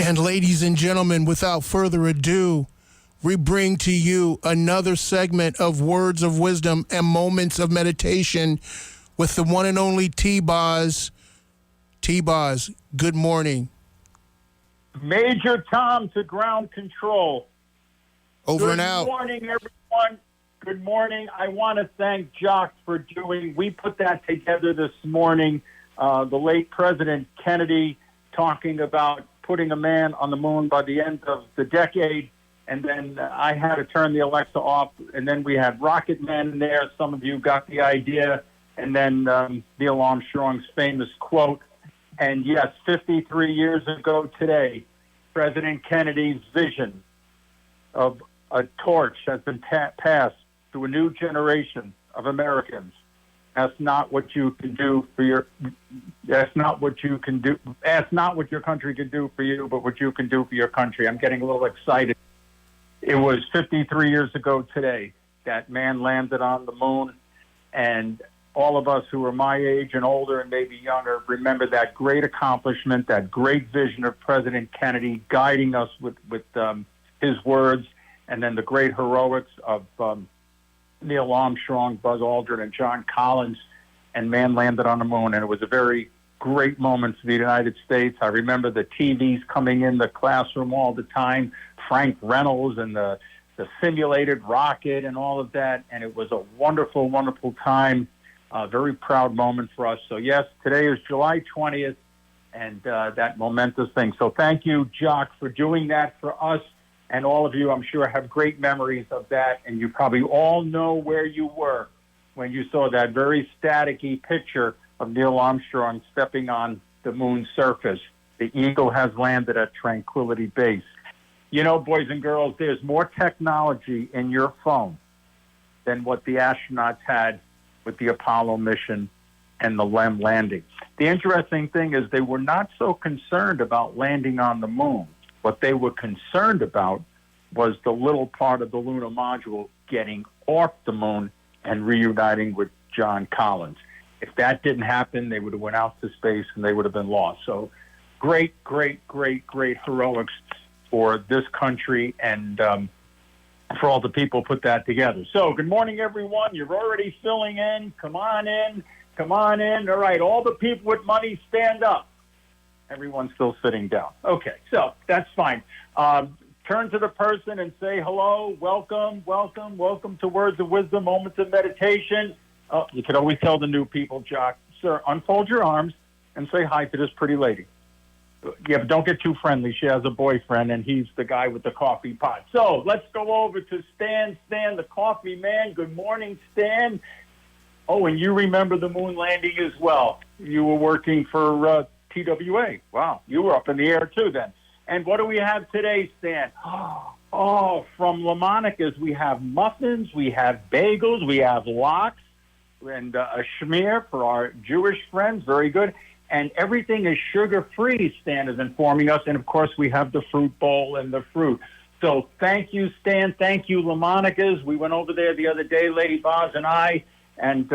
And ladies and gentlemen, without further ado, we bring to you another segment of Words of Wisdom and Moments of Meditation with the one and only T-Boz. T-Boz, good morning. Major Tom to ground control. Over and out. Good morning, everyone. Good morning. I want to thank Jock for we put that together this morning. The late President Kennedy talking about putting a man on the moon by the end of the decade. And then I had to turn the Alexa off. And then we had Rocket Man in there. Some of you got the idea. And then Neil Armstrong's famous quote. And yes, 53 years ago today, President Kennedy's vision of a torch has been passed to a new generation of Americans. That's not what you can do for your. That's not what you can do. That's not what your country can do for you, but what you can do for your country. I'm getting a little excited. It was 53 years ago today that man landed on the moon, and all of us who are my age and older and maybe younger remember that great accomplishment, that great vision of President Kennedy guiding us with his words, and then the great heroics of Neil Armstrong, Buzz Aldrin, and John Collins, and man landed on the moon. And it was a very great moment for the United States. I remember the TVs coming in the classroom all the time, Frank Reynolds and the simulated rocket and all of that. And it was a wonderful, wonderful time, a very proud moment for us. So, yes, today is July 20th, and that momentous thing. So thank you, Jock, for doing that for us. And all of you, I'm sure, have great memories of that. And you probably all know where you were when you saw that very staticky picture of Neil Armstrong stepping on the moon's surface. The Eagle has landed at Tranquility Base. You know, boys and girls, there's more technology in your phone than what the astronauts had with the Apollo mission and the LEM landing. The interesting thing is they were not so concerned about landing on the moon. What they were concerned about was the little part of the lunar module getting off the moon and reuniting with John Collins. If that didn't happen, they would have went out to space and they would have been lost. So great, great, great, great heroics for this country and for all the people put that together. So good morning, everyone. You're already filling in. Come on in. Come on in. All right, all the people with money, stand up. Everyone's still sitting down. Okay, so that's fine. Turn to the person and say hello, welcome, welcome, welcome to Words of Wisdom, Moments of Meditation. Oh, you can always tell the new people, Jock, sir, unfold your arms and say hi to this pretty lady. Yeah, but don't get too friendly. She has a boyfriend, and he's the guy with the coffee pot. So let's go over to Stan. Stan, the coffee man. Good morning, Stan. Oh, and you remember the moon landing as well. You were working for TWA. Wow, you were up in the air too then. And what do we have today, Stan? Oh, from LaMonica's, we have muffins, we have bagels, we have lox, and a schmear for our Jewish friends. Very good. And everything is sugar-free, Stan is informing us. And, of course, we have the fruit bowl and the fruit. So thank you, Stan. Thank you, LaMonica's. We went over there the other day, Lady Boz and I, and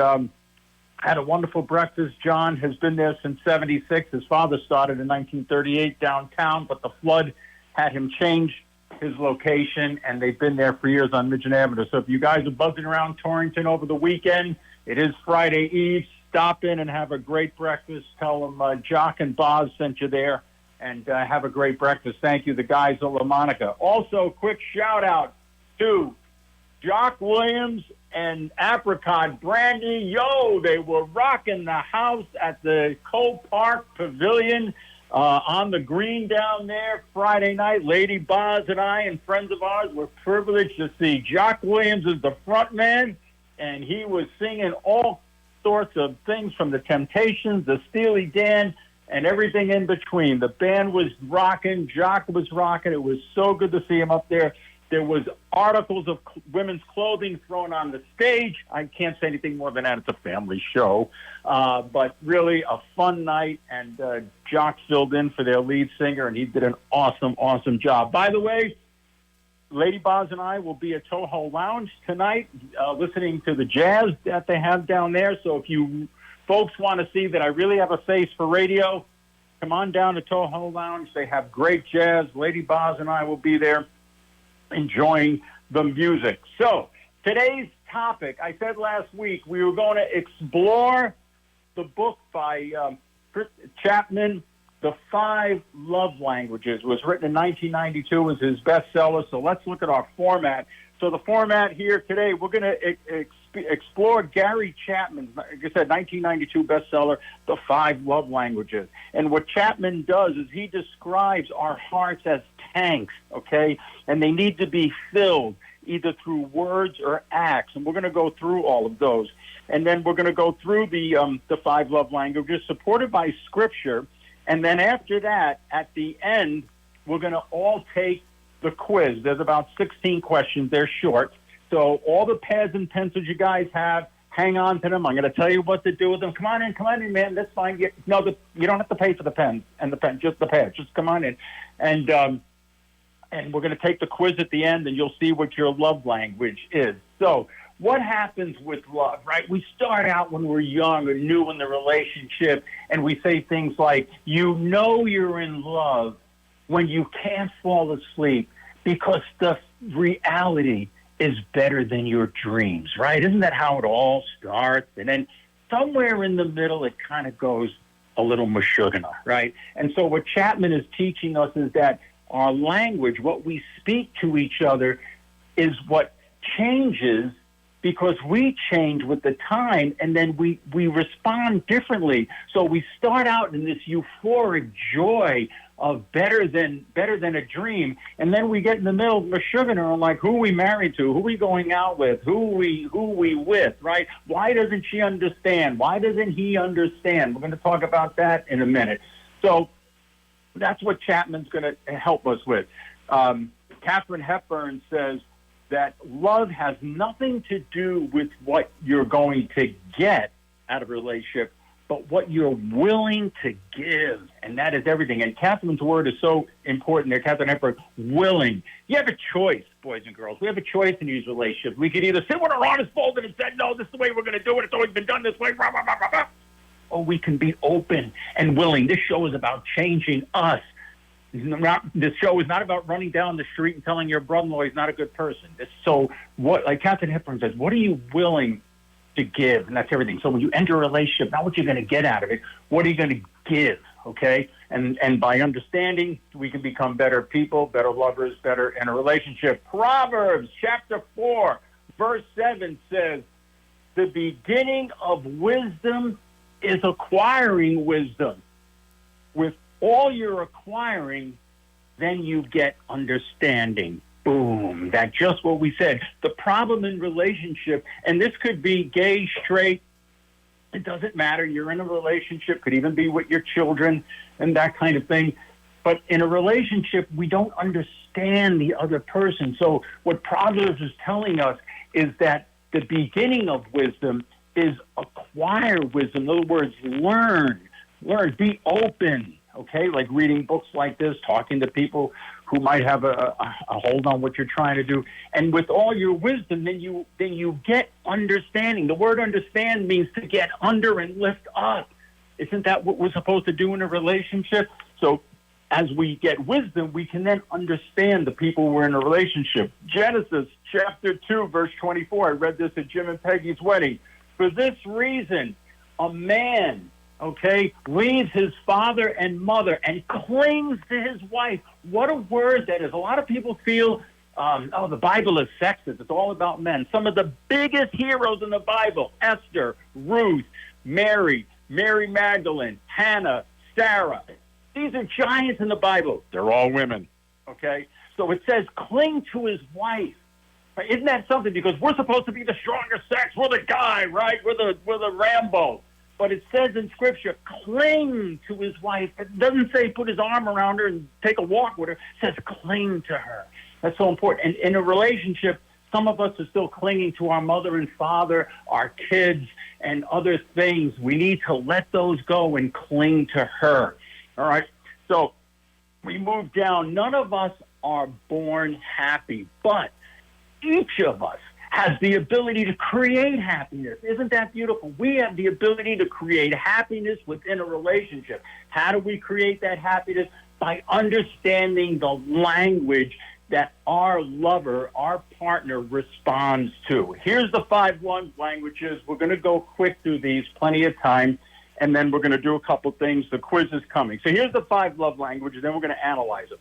had a wonderful breakfast. John has been there since 76. His father started in 1938 downtown, but the flood had him change his location, and they've been there for years on Midget Avenue. So if you guys are buzzing around Torrington over the weekend, it is Friday Eve. Stop in and have a great breakfast. Tell them Jock and Boz sent you there, and have a great breakfast. Thank you, the guys at LaMonica. Also, quick shout-out to Jock Williams and Apricot Brandy. Yo, they were rocking the house at the Cole Park Pavilion on the green down there Friday night. Lady Boz and I and friends of ours were privileged to see Jock Williams as the front man, and he was singing all sorts of things from the Temptations, the Steely Dan, and everything in between. The band was rocking. Jock was rocking. It was so good to see him up there. There was articles of women's clothing thrown on the stage. I can't say anything more than that. It's a family show. But really a fun night, and Jock filled in for their lead singer, and he did an awesome, awesome job. By the way, Lady Boz and I will be at Toho Lounge tonight listening to the jazz that they have down there. So if you folks want to see that I really have a face for radio, come on down to Toho Lounge. They have great jazz. Lady Boz and I will be there enjoying the music. So today's topic, I said last week, we were going to explore the book by Chapman, The 5 Love Languages. It was written in 1992, was his bestseller. So let's look at our format. So the format here today, we're going to explore Gary Chapman's, like I said, 1992 bestseller, The 5 Love Languages. And what Chapman does is he describes our hearts as tanks, okay? And they need to be filled either through words or acts. And we're going to go through all of those. And then we're going to go through the 5 love languages supported by Scripture. And then after that, at the end, we're going to all take the quiz. There's about 16 questions. They're short. So all the pads and pencils you guys have, hang on to them. I'm going to tell you what to do with them. Come on in, man. That's fine. You don't have to pay for the pens and the pen, just the pads. Just come on in. And we're going to take the quiz at the end, and you'll see what your love language is. So what happens with love, right? We start out when we're young or new in the relationship, and we say things like, you know you're in love when you can't fall asleep because the reality is better than your dreams, right? Isn't that how it all starts? And then somewhere in the middle, it kind of goes a little mashugana, right? And so what Chapman is teaching us is that our language, what we speak to each other, is what changes because we change with the time, and then we respond differently. So we start out in this euphoric joy of better than a dream, and then we get in the middle of Meshuggah and like, who are we married to? Who are we going out with? Who are we with, right? Why doesn't she understand? Why doesn't he understand? We're going to talk about that in a minute. So that's what Chapman's going to help us with. Katharine Hepburn says that love has nothing to do with what you're going to get out of a relationship, but what you're willing to give, and that is everything. And Catherine's word is so important there, Katharine Hepburn, willing. You have a choice, boys and girls. We have a choice in these relationships. We could either sit with our arms folded and say, no, this is the way we're going to do it. It's always been done this way, blah, blah, blah, blah, blah. Or we can be open and willing. This show is about changing us. This show is not about running down the street and telling your brother-in-law he's not a good person. So what, like Katharine Hepburn says, what are you willing to give? And that's everything. So when you enter a relationship, not what you're going to get out of it, what are you going to give, okay? And by understanding, we can become better people, better lovers, better in a relationship. Proverbs chapter 4, verse 7 says, the beginning of wisdom is acquiring wisdom. With all you're acquiring, then you get understanding. Boom. That's just what we said. The problem in relationship, and this could be gay, straight, it doesn't matter. You're in a relationship, could even be with your children and that kind of thing. But in a relationship, we don't understand the other person. So what Proverbs is telling us is that the beginning of wisdom is acquire wisdom. In other words, learn, be open. Okay, like reading books like this, talking to people who might have a hold on what you're trying to do, and with all your wisdom, then you get understanding. The word understand means to get under and lift up. Isn't that what we're supposed to do in a relationship? So, as we get wisdom, we can then understand the people we're in a relationship. Genesis chapter 2, verse 24. I read this at Jim and Peggy's wedding. For this reason, a man, leaves his father and mother and clings to his wife. What a word that is. A lot of people feel, the Bible is sexist. It's all about men. Some of the biggest heroes in the Bible, Esther, Ruth, Mary Magdalene, Hannah, Sarah. These are giants in the Bible. They're all women, okay? So it says cling to his wife. Right? Isn't that something? Because we're supposed to be the stronger sex. We're the guy, right? We're the Rambo. But it says in Scripture, cling to his wife. It doesn't say put his arm around her and take a walk with her. It says cling to her. That's so important. And in a relationship, some of us are still clinging to our mother and father, our kids, and other things. We need to let those go and cling to her. All right? So we move down. None of us are born happy, but each of us has the ability to create happiness. Isn't that beautiful? We have the ability to create happiness within a relationship. How do we create that happiness? By understanding the language that our lover, our partner, responds to. Here's the 5 love languages. We're going to go quick through these, plenty of time, and then we're going to do a couple things. The quiz is coming. So here's the 5 love languages, then we're going to analyze them.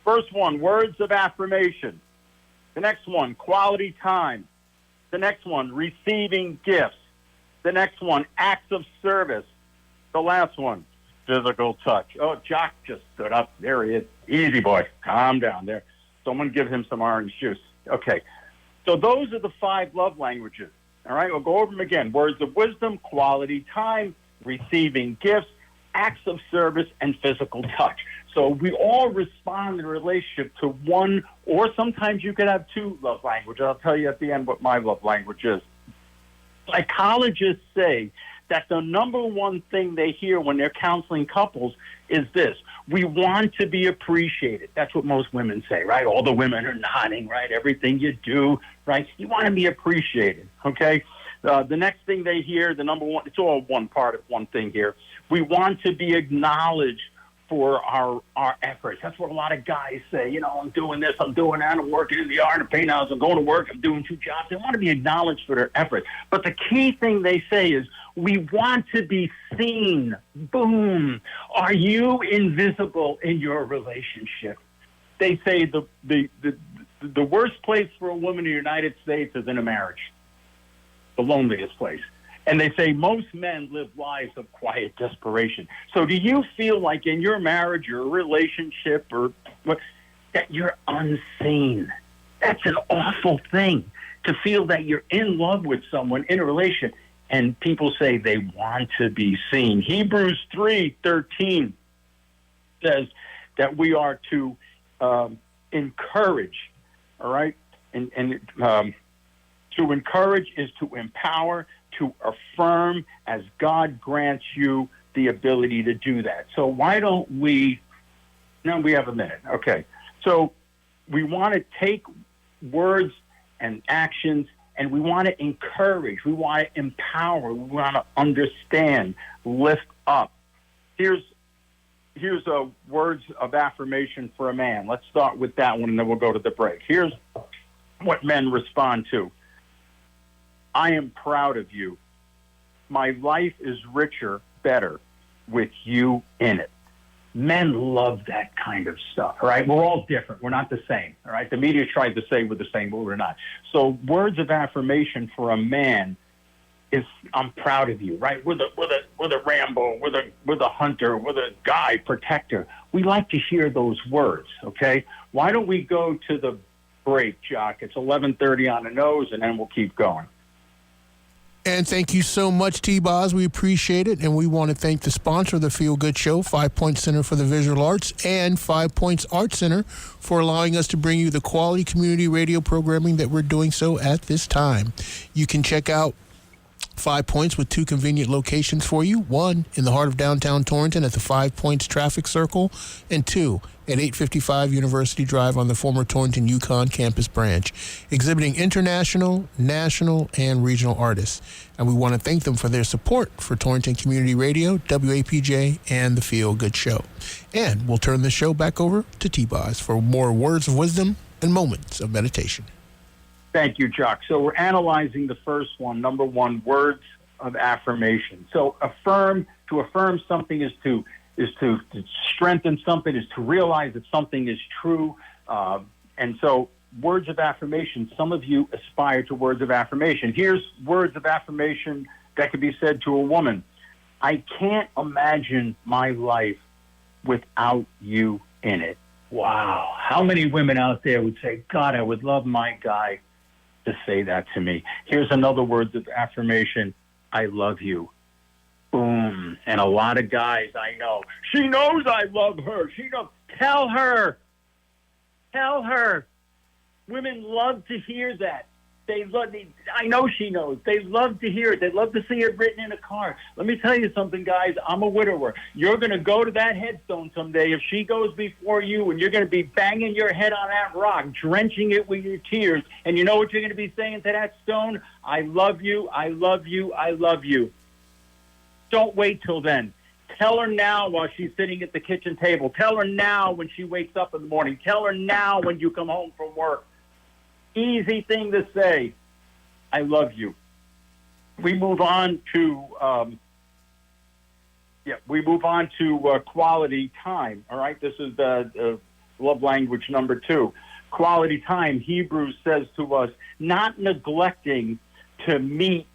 First one, words of affirmation. The next one, quality time. The next one, receiving gifts. The next one, acts of service. The last one, physical touch. Oh, Jock just stood up. There he is. Easy, boy. Calm down there. Someone give him some orange juice. Okay. So those are the 5 love languages. All right, we'll go over them again. Words of wisdom, quality time, receiving gifts, acts of service, and physical touch. So we all respond in a relationship to one, or sometimes you could have 2 love languages. I'll tell you at the end what my love language is. Psychologists say that the number one thing they hear when they're counseling couples is this: we want to be appreciated. That's what most women say, right? All the women are nodding, right? Everything you do, right? You want to be appreciated, okay? The next thing they hear, the number one, it's all one part of one thing here. We want to be acknowledged for our efforts. That's what a lot of guys say. You know, I'm doing this, I'm doing that, I'm working in the yard, I'm painting house, I'm going to work, I'm doing 2 jobs. They want to be acknowledged for their efforts. But the key thing they say is we want to be seen. Boom. Are you invisible in your relationship? They say the worst place for a woman in the United States is in a marriage. The loneliest place. And they say most men live lives of quiet desperation. So do you feel like in your marriage or relationship or what, that you're unseen? That's an awful thing, to feel that you're in love with someone in a relationship and people say they want to be seen. Hebrews 3:13 says that we are to encourage, all right? And to encourage is to empower, to affirm, as God grants you the ability to do that. So why don't we, no, we have a minute. Okay. So we want to take words and actions and we want to encourage, we want to empower, we want to understand, lift up. Here's a words of affirmation for a man. Let's start with that one and then we'll go to the break. Here's what men respond to. I am proud of you. My life is richer, better with you in it. Men love that kind of stuff, all right? We're all different. We're not the same, all right? The media tries to say we're the same, but we're not. So words of affirmation for a man is, I'm proud of you, right? We're the Rambo, we're the hunter, we're the guy protector. We like to hear those words, okay? Why don't we go to the break, Jock? It's 11:30 on the nose, and then we'll keep going. And thank you so much, T-Boz. We appreciate it. And we want to thank the sponsor of the Feel Good Show, 5 Points Center for the Visual Arts, and 5 Points Art Center for allowing us to bring you the quality community radio programming that we're doing so at this time. You can check out 5 Points with 2 convenient locations for you. 1 in the heart of downtown Torrington at the 5 Points Traffic Circle, and 2 at 855 University Drive on the former Torrington Yukon campus branch, exhibiting international, national, and regional artists. And we want to thank them for their support for Torrington Community Radio, WAPJ, and the Feel Good Show. And we'll turn the show back over to T-Boz for more words of wisdom and moments of meditation. Thank you, Jock. So we're analyzing the first one, number 1, words of affirmation. So to affirm something is to strengthen something, is to realize that something is true. And so words of affirmation, some of you aspire to words of affirmation. Here's words of affirmation that could be said to a woman. I can't imagine my life without you in it. Wow. How many women out there would say, God, I would love my guy to say that to me. Here's another word of affirmation. I love you. Boom. And a lot of guys I know, she knows I love her. She knows. Tell her. Tell her. Women love to hear that. I know she knows. They love to hear it. They love to see it written in a card. Let me tell you something, guys. I'm a widower. You're going to go to that headstone someday if she goes before you, and you're going to be banging your head on that rock, drenching it with your tears. And you know what you're going to be saying to that stone? I love you. I love you. I love you. Don't wait till then. Tell her now while she's sitting at the kitchen table. Tell her now when she wakes up in the morning. Tell her now when you come home from work. Easy thing to say. I love you. We move on to quality time. All right, this is the love language number 2. Quality time. Hebrews says to us, not neglecting to meet.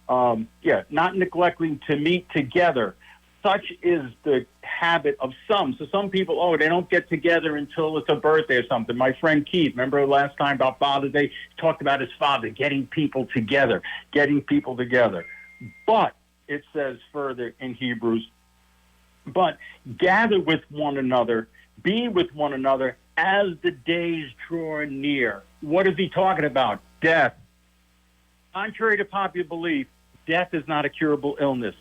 Not neglecting to meet together. Such is the habit of some. So some people, they don't get together until it's a birthday or something. My friend Keith, remember last time about Father's Day, he talked about his father getting people together. But it says further in Hebrews, but gather with one another, be with one another as the days draw near. What is he talking about? Death. Contrary to popular belief, death is not a curable illness.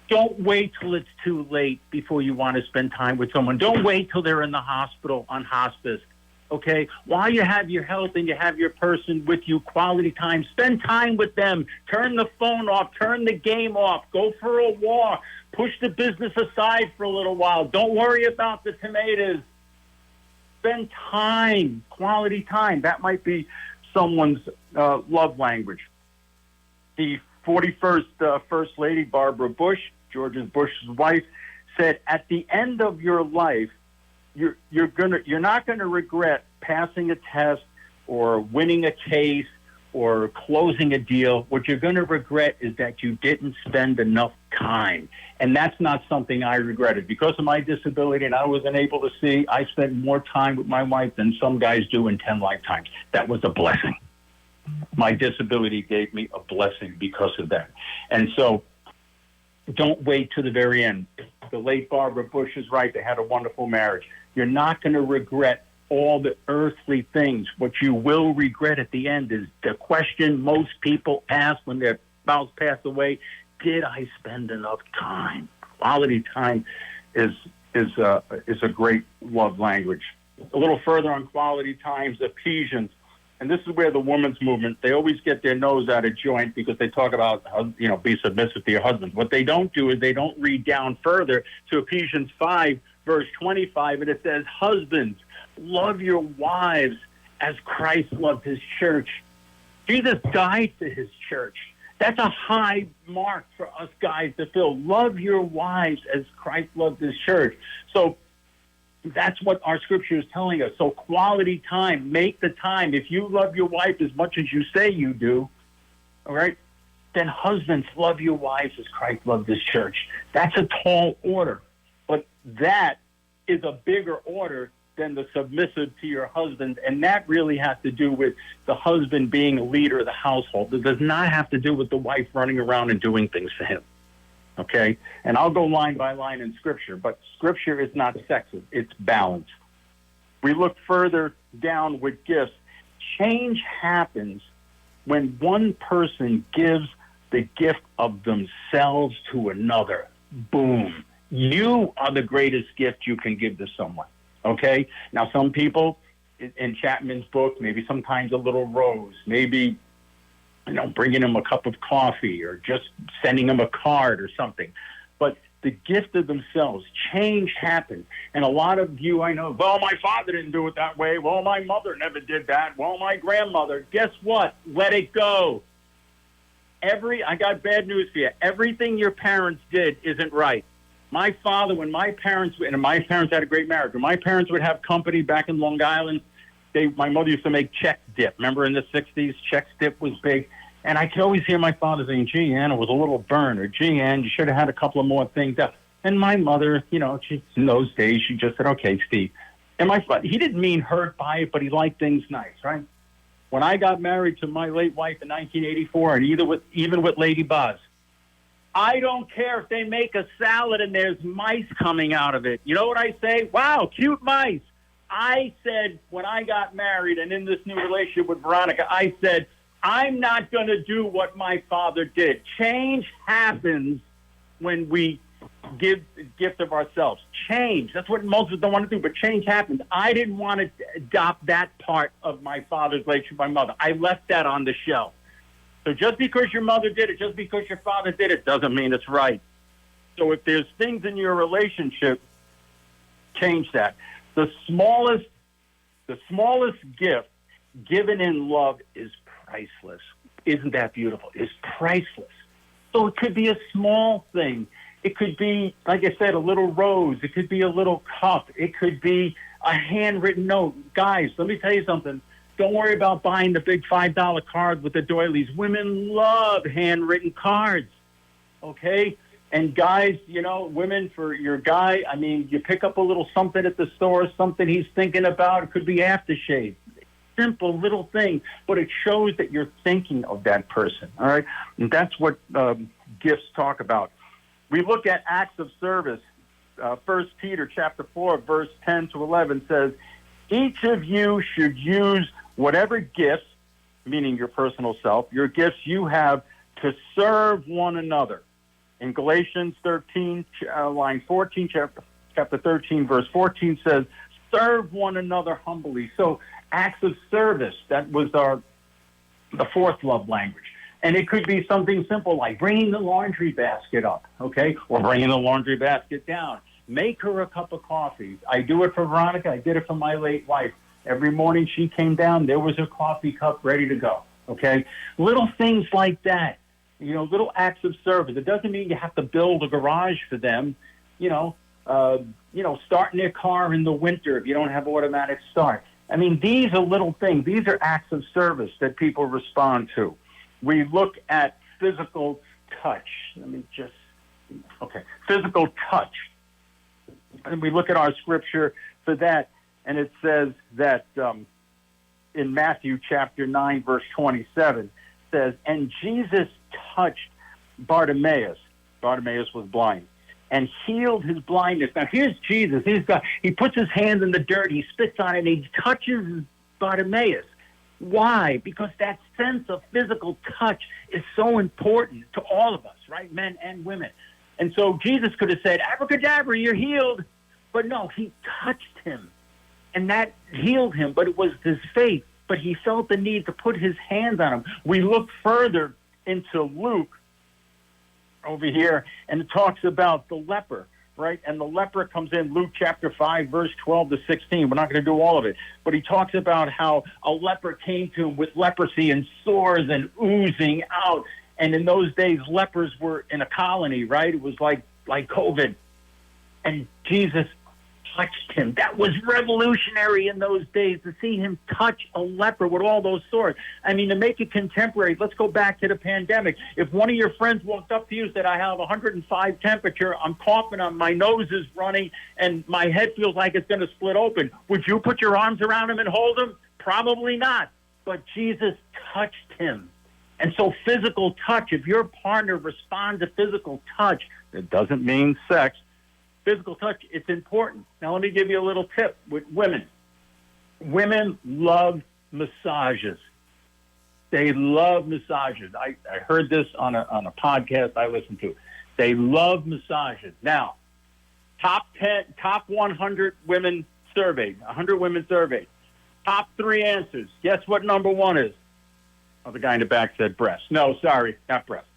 Don't wait till it's too late before you want to spend time with someone. Don't wait till they're in the hospital on hospice, okay? While you have your health and you have your person with you, quality time, spend time with them. Turn the phone off. Turn the game off. Go for a walk. Push the business aside for a little while. Don't worry about the tomatoes. Spend time, quality time. That might be someone's love language. The 41st First Lady, Barbara Bush, George Bush's wife, said, at the end of your life, you're not gonna regret passing a test or winning a case or closing a deal. What you're gonna regret is that you didn't spend enough time. And that's not something I regretted. Because of my disability and I wasn't able to see, I spent more time with my wife than some guys do in 10 lifetimes. That was a blessing. My disability gave me a blessing because of that. And so don't wait to the very end. The late Barbara Bush is right. They had a wonderful marriage. You're not going to regret all the earthly things. What you will regret at the end is the question most people ask when their spouse passed away: did I spend enough time? Quality time is a great love language. A little further on quality times, Ephesians. And this is where the women's movement, they always get their nose out of joint because they talk about, be submissive to your husband. What they don't do is they don't read down further to Ephesians 5, verse 25, and it says, husbands, love your wives as Christ loved his church. Jesus died for his church. That's a high mark for us guys to fill. Love your wives as Christ loved his church. So that's what our scripture is telling us. So quality time, make the time. If you love your wife as much as you say you do, all right, then husbands, love your wives as Christ loved his church. That's a tall order. But that is a bigger order than the submissive to your husband. And that really has to do with the husband being a leader of the household. It does not have to do with the wife running around and doing things for him. Okay? And I'll go line by line in Scripture, but Scripture is not sexist. It's balanced. We look further down with gifts. Change happens when one person gives the gift of themselves to another. Boom. You are the greatest gift you can give to someone. Okay? Now, some people, in Chapman's book, maybe sometimes a little rose, maybe bringing them a cup of coffee or just sending them a card or something. But the gift of themselves, change happens. And a lot of you I know, well, my father didn't do it that way. Well, my mother never did that. Well, my grandmother. Guess what? Let it go. I got bad news for you. Everything your parents did isn't right. My father, and my parents had a great marriage. When my parents would have company back in Long Island, my mother used to make Chex Dip. Remember in the 60s, Chex Dip was big. And I could always hear my father saying, gee, Ann, it was a little burn, or gee, Ann, you should have had a couple of more things up. And my mother, in those days, she just said, okay, Steve. And my father, he didn't mean hurt by it, but he liked things nice, right? When I got married to my late wife in 1984, and even with Lady Boz, I don't care if they make a salad and there's mice coming out of it. You know what I say? Wow, cute mice. I said, when I got married and in this new relationship with Veronica, I said, I'm not going to do what my father did. Change happens when we give the gift of ourselves. Change. That's what most of us don't want to do, but change happens. I didn't want to adopt that part of my father's relationship with my mother. I left that on the shelf. So just because your mother did it, just because your father did it, doesn't mean it's right. So if there's things in your relationship, change that. The smallest gift given in love is priceless. Isn't that beautiful? It's priceless. So it could be a small thing. It could be, like I said, a little rose. It could be a little cup. It could be a handwritten note. Guys, let me tell you something. Don't worry about buying the big $5 card with the doilies. Women love handwritten cards, okay? And guys, women, for your guy, I mean, you pick up a little something at the store, something he's thinking about. It could be aftershave. Simple little thing, but it shows that you're thinking of that person, all right? And that's what gifts talk about. We look at acts of service. 1 Peter chapter 4, verse 10 to 11 says, each of you should use whatever gifts, meaning your personal self, your gifts you have to serve one another. In Galatians 13, line 14, chapter 13, verse 14 says, serve one another humbly. So acts of service, that was the fourth love language. And it could be something simple like bringing the laundry basket up, okay, or bringing the laundry basket down. Make her a cup of coffee. I do it for Veronica. I did it for my late wife. Every morning she came down, there was her coffee cup ready to go, okay? Little things like that, little acts of service. It doesn't mean you have to build a garage for them, starting their car in the winter if you don't have automatic start. I mean, these are little things. These are acts of service that people respond to. We look at physical touch. Physical touch. And we look at our scripture for that, and it says that in Matthew chapter 9, verse 27, says, and Jesus touched Bartimaeus. Bartimaeus was blind, and healed his blindness. Now, here's Jesus. He puts his hand in the dirt, he spits on it, and he touches Bartimaeus. Why? Because that sense of physical touch is so important to all of us, right? Men and women. And so Jesus could have said, abracadabra, you're healed. But no, he touched him, and that healed him. But it was his faith. But he felt the need to put his hands on him. We look further into Luke over here, and it talks about the leper, right? And the leper comes in Luke chapter 5, verse 12 to 16. We're not going to do all of it. But he talks about how a leper came to him with leprosy and sores and oozing out. And in those days, lepers were in a colony, right? It was like COVID. And Jesus touched him. That was revolutionary in those days, to see him touch a leper with all those sores. I mean, to make it contemporary, let's go back to the pandemic. If one of your friends walked up to you and said, I have 105 temperature, I'm coughing, my nose is running, and my head feels like it's going to split open, would you put your arms around him and hold him? Probably not. But Jesus touched him. And so physical touch, if your partner responds to physical touch, it doesn't mean sex. Physical touch, it's important. Now, let me give you a little tip with women. Women love massages. They love massages. I heard this on a podcast I listened to. They love massages. Now, top 100 women surveyed, 100 women surveyed. Top 3 answers. Guess what number 1 is? Oh, the guy in the back said breast. No, sorry, not breast.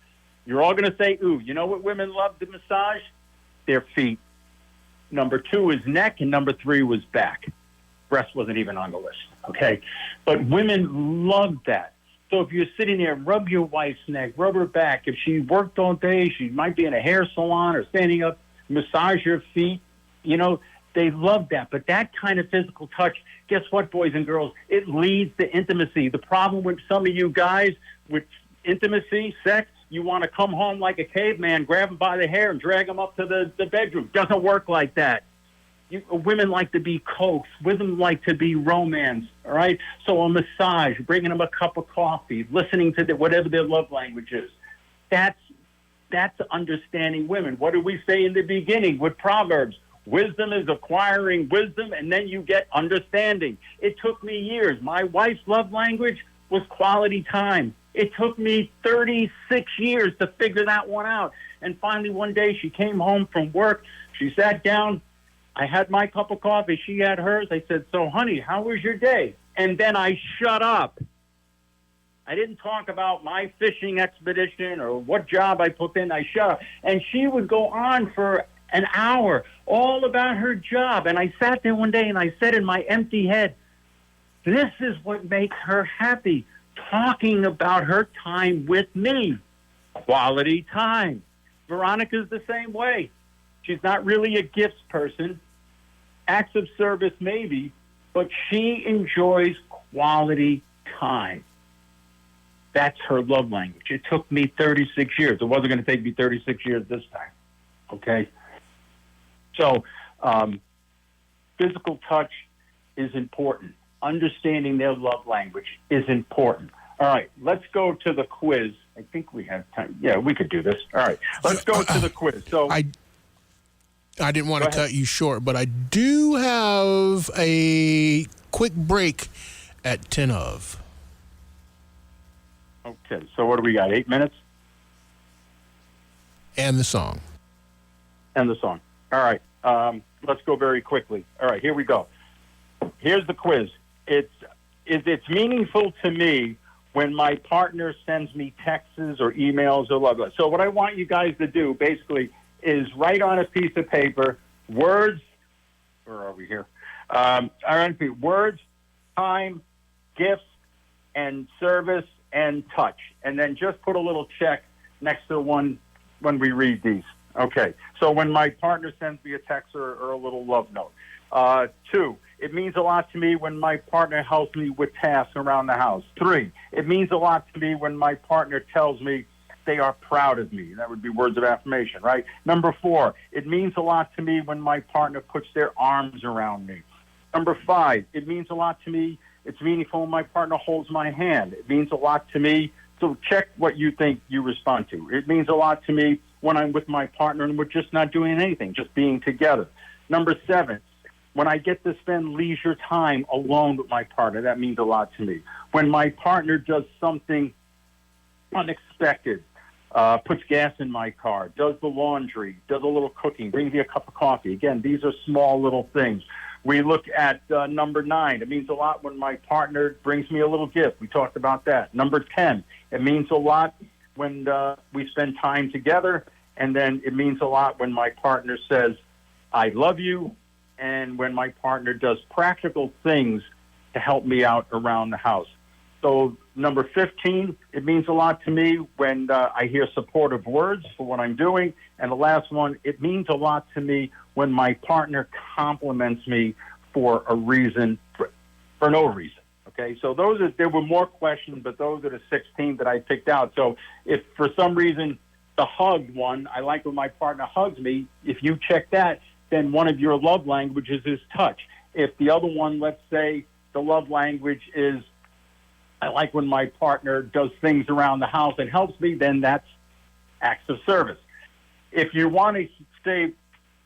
You're all going to say, ooh. You know what women love to massage? Their feet. Number 2 is neck, and number 3 was back. Breast wasn't even on the list, okay? But women love that. So if you're sitting there, rub your wife's neck, rub her back. If she worked all day, she might be in a hair salon or standing up, massage her feet. They love that. But that kind of physical touch, guess what, boys and girls? It leads to intimacy. The problem with some of you guys with intimacy, sex, you want to come home like a caveman, grab him by the hair and drag him up to the bedroom. Doesn't work like that. Women like to be coaxed. Women like to be romanced, all right? So a massage, bringing them a cup of coffee, listening to whatever their love language is. That's understanding women. What did we say in the beginning with Proverbs? Wisdom is acquiring wisdom, and then you get understanding. It took me years. My wife's love language was quality time. It took me 36 years to figure that one out. And finally, one day, she came home from work. She sat down. I had my cup of coffee. She had hers. I said, so, honey, how was your day? And then I shut up. I didn't talk about my fishing expedition or what job I put in. I shut up. And she would go on for an hour all about her job. And I sat there one day and I said in my empty head, this is what makes her happy, talking about her time with me. Quality time. Veronica's the same way. She's not really a gifts person. Acts of service maybe, but she enjoys quality time. That's her love language. It took me 36 years. It wasn't going to take me 36 years this time. Okay? So, physical touch is important. Understanding their love language is important. All right, let's go to the quiz. I think we have time. Yeah, we could do this. All right, let's go to the quiz. So I didn't want to cut you short, but I do have a quick break at 10 of. Okay, so what do we got, 8 minutes? And the song. And the song. All right, let's go very quickly. All right, here we go. Here's the quiz. It's meaningful to me when my partner sends me texts or emails or blah, blah. So what I want you guys to do, basically, is write on a piece of paper words, where are we here? Words, time, gifts, and service, and touch. And then just put a little check next to one when we read these. Okay, so when my partner sends me a text or a little love note. 2, it means a lot to me when my partner helps me with tasks around the house. 3, it means a lot to me when my partner tells me they are proud of me. That would be words of affirmation, right? Number 4, it means a lot to me when my partner puts their arms around me. Number 5, it means a lot to me. It's meaningful when my partner holds my hand. It means a lot to me. So check what you think you respond to. It means a lot to me when I'm with my partner and we're just not doing anything, just being together. Number 7, when I get to spend leisure time alone with my partner, that means a lot to me. When my partner does something unexpected, puts gas in my car, does the laundry, does a little cooking, brings me a cup of coffee. Again, these are small little things. We look at number 9. It means a lot when my partner brings me a little gift. We talked about that. Number 10, it means a lot when we spend time together. And then it means a lot when my partner says, I love you, and when my partner does practical things to help me out around the house. So number 15, it means a lot to me when I hear supportive words for what I'm doing. And the last one, it means a lot to me when my partner compliments me for a reason, for no reason. Okay, so there were more questions, but those are the 16 that I picked out. So if for some reason the hug one, I like when my partner hugs me, if you check that, then one of your love languages is touch. If the other one, let's say the love language is, I like when my partner does things around the house and helps me, then that's acts of service. If you want to say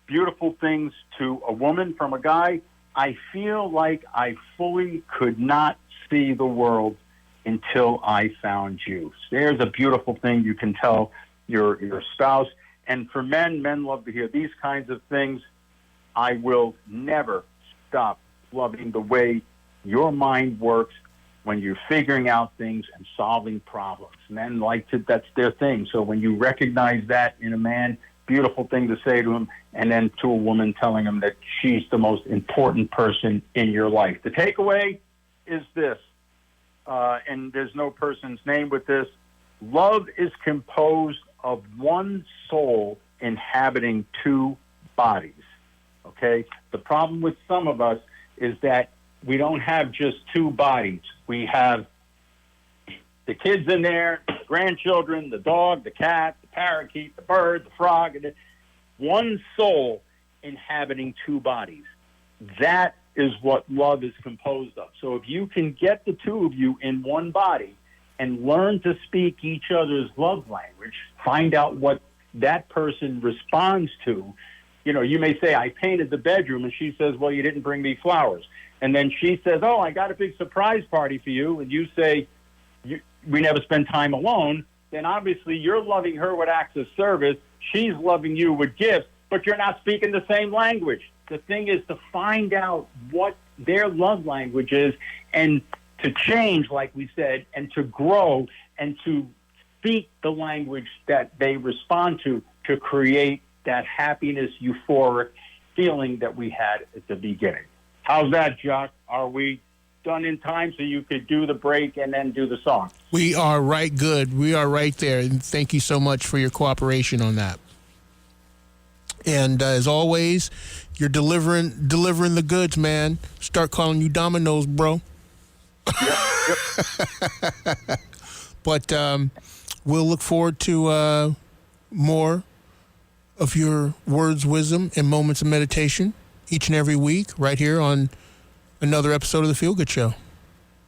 beautiful things to a woman from a guy, I feel like I fully could not see the world until I found you. There's a beautiful thing you can tell your spouse. And for men love to hear these kinds of things. I will never stop loving the way your mind works when you're figuring out things and solving problems. Men like to, that's their thing. So when you recognize that in a man, beautiful thing to say to him, and then to a woman telling him that she's the most important person in your life. The takeaway is this, and there's no person's name with this. Love is composed of one soul inhabiting 2 bodies. Okay? The problem with some of us is that we don't have just 2 bodies. We have the kids in there, the grandchildren, the dog, the cat, the parakeet, the bird, the frog, and one soul inhabiting 2 bodies. That is what love is composed of. So if you can get the 2 of you in one body and learn to speak each other's love language, find out what that person responds to. You know, you may say, I painted the bedroom, and she says, well, you didn't bring me flowers. And then she says, oh, I got a big surprise party for you. And you say, we never spend time alone, then obviously you're loving her with acts of service. She's loving you with gifts, but you're not speaking the same language. The thing is to find out what their love language is and to change, like we said, and to grow and to speak the language that they respond to create that happiness, euphoric feeling that we had at the beginning. How's that, Jock? Are we done in time so you could do the break and then do the song? We are right good. We are right there. And thank you so much for your cooperation on that. And as always, you're delivering the goods, man. Start calling you Domino's, bro. Yep. But we'll look forward to more of your words, wisdom, and moments of meditation each and every week right here on another episode of the Feel Good Show.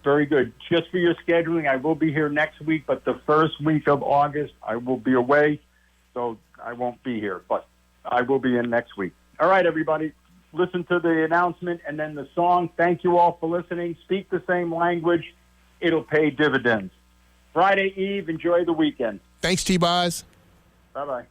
Very good. Just for your scheduling, I will be here next week, but the first week of August, I will be away, so I won't be here, but I will be in next week. All right, everybody, listen to the announcement and then the song. Thank you all for listening. Speak the same language. It'll pay dividends. Friday Eve, enjoy the weekend. Thanks, T-Boz. Bye-bye.